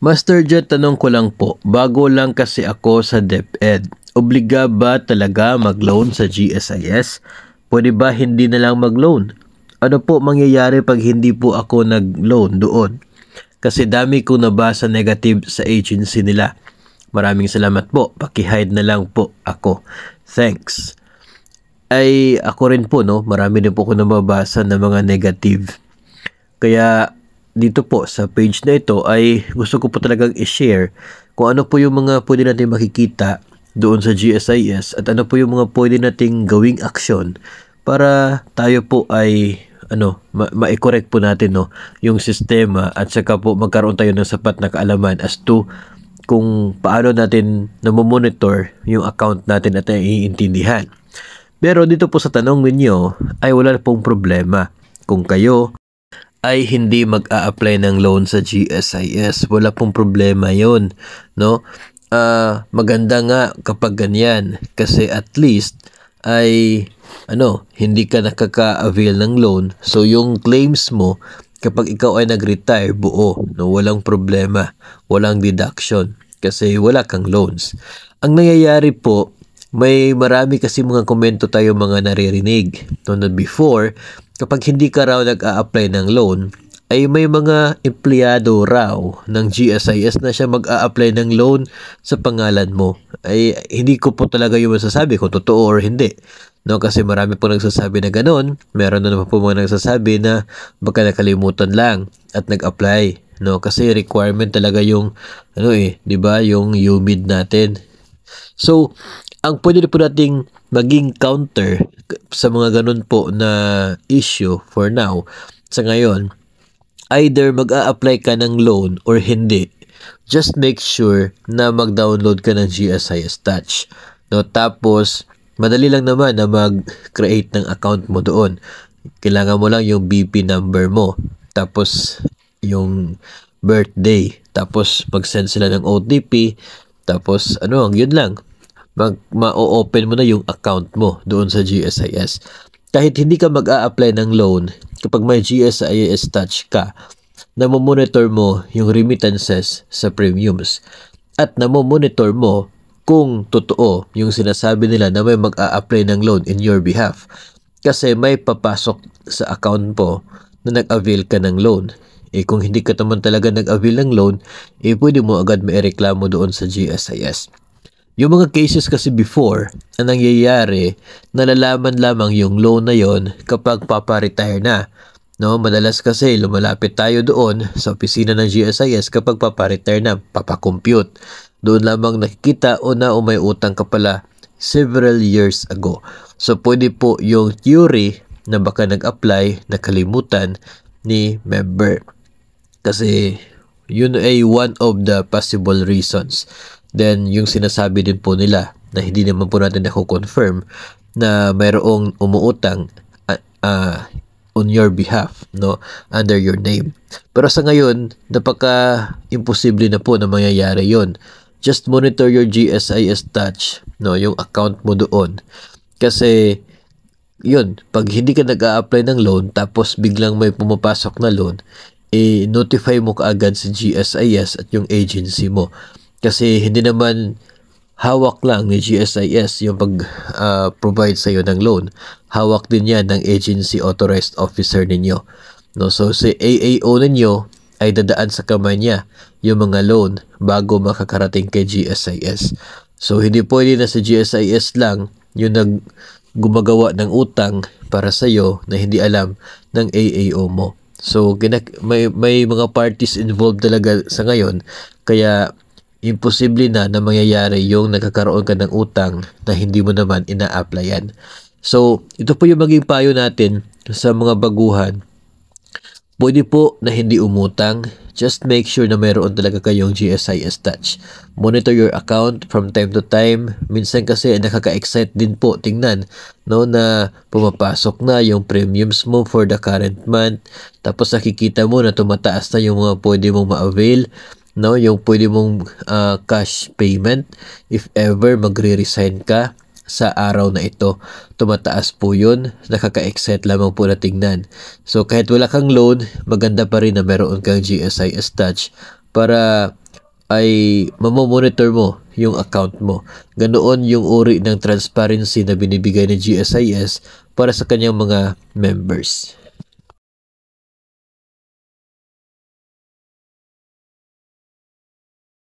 Master Jet, tanong ko lang po, bago lang kasi ako sa DepEd. Obliga ba talaga mag-loan sa GSIS? Pwede ba hindi na lang mag-loan? Ano po mangyayari pag hindi po ako nag-loan doon? Kasi dami kong nabasa negative sa agency nila. Maraming salamat po. Paki-hide na lang po ako. Thanks. Ay ako rin po, no, marami din po ako nababasa ng mga negative. Kaya dito po sa page na ito ay gusto ko po talagang i-share kung ano po yung mga pwede natin makikita doon sa GSIS at ano po yung mga pwede nating gawing aksyon para tayo po ay ma-correct po natin, no, yung sistema at saka po magkaroon tayo ng sapat na kaalaman as to kung paano natin namomonitor yung account natin at naiintindihan. Pero dito po sa tanong ninyo ay wala pong problema kung kayo ay hindi mag-a-apply ng loan sa GSIS. Wala pong problema yon, no? Maganda nga kapag ganyan kasi at least ay hindi ka nakaka-avail ng loan. So yung claims mo kapag ikaw ay nag-retire buo, no, walang problema, walang deduction kasi wala kang loans. Ang nangyayari po, may marami kasi mga komento tayo mga naririnig. No, na before, kapag hindi ka raw nag-a-apply ng loan, ay may mga empleyado raw ng GSIS na siya mag-a-apply ng loan sa pangalan mo. Ay hindi ko po talaga yung masasabi kung totoo or hindi. No, kasi marami po nagsasabi na gano'n. Meron na naman po mga nagsasabi na baka nakalimutan lang at nag-apply. No, kasi requirement talaga yung 'di ba, yung UMID natin. So, ang pwede po nating maging counter sa mga ganun po na issue for now, sa ngayon, either mag-a-apply ka ng loan or hindi, just make sure na mag-download ka ng GSIS Touch. No, tapos, madali lang naman na mag-create ng account mo doon. Kailangan mo lang yung BP number mo, tapos yung birthday, tapos mag-send sila ng OTP, tapos yun lang. Ma-open mo na yung account mo doon sa GSIS. Kahit hindi ka mag-a-apply ng loan, kapag may GSIS Touch ka, namomonitor mo yung remittances sa premiums at namomonitor mo kung totoo yung sinasabi nila na may mag-a-apply ng loan in your behalf. Kasi may papasok sa account mo na nag-avail ka ng loan. Kung hindi ka naman talaga nag-avail ng loan, pwede mo agad maireklamo doon sa GSIS. Yung mga cases kasi before, ang nangyayari, nalalaman lamang yung loan na yon kapag papa-retire na. No, madalas kasi lumalapit tayo doon sa opisina ng GSIS kapag papa-retire na, papa-compute. Doon lamang nakikita na may utang ka pala several years ago. So pwede po yung theory na baka nag-apply, nakalimutan ni member. Kasi yun ay one of the possible reasons. Then, yung sinasabi din po nila na hindi naman po natin confirm na mayroong umuutang on your behalf, no, under your name. Pero sa ngayon, napaka-imposible na po na mangyayari yon. Just monitor your GSIS Touch, no, yung account mo doon. Kasi, yun, pag hindi ka nag-a-apply ng loan, tapos biglang may pumapasok na loan, notify mo kaagad sa GSIS at yung agency mo. Kasi hindi naman hawak lang ni GSIS yung pag-provide sa iyo ng loan. Hawak din yan ng agency authorized officer ninyo. No, so si AAO ninyo ay dadaan sa kamay niya yung mga loan bago makakarating kay GSIS. So hindi pwede na sa GSIS lang yung gumagawa ng utang para sa iyo na hindi alam ng AAO mo. So may mga parties involved talaga sa ngayon, kaya imposible na mangyayari yung nagkakaroon ka ng utang na hindi mo naman ina-applyan. So, ito po yung maging payo natin sa mga baguhan. Pwede po na hindi umutang. Just make sure na mayroon talaga kayong GSIS Touch. Monitor your account from time to time. Minsan kasi nakaka-excite din po tingnan, no, na pumapasok na yung premiums mo for the current month. Tapos nakikita mo na tumataas na yung mga pwede mong ma-avail. No, yung pwede mong cash payment if ever magre-resign ka sa araw na ito. Tumataas po yun. Nakaka-excite lamang po na tingnan. So kahit wala kang loan, maganda pa rin na meron kang GSIS Touch para ay mamomonitor mo yung account mo. Ganoon yung uri ng transparency na binibigay ng GSIS para sa kanyang mga members.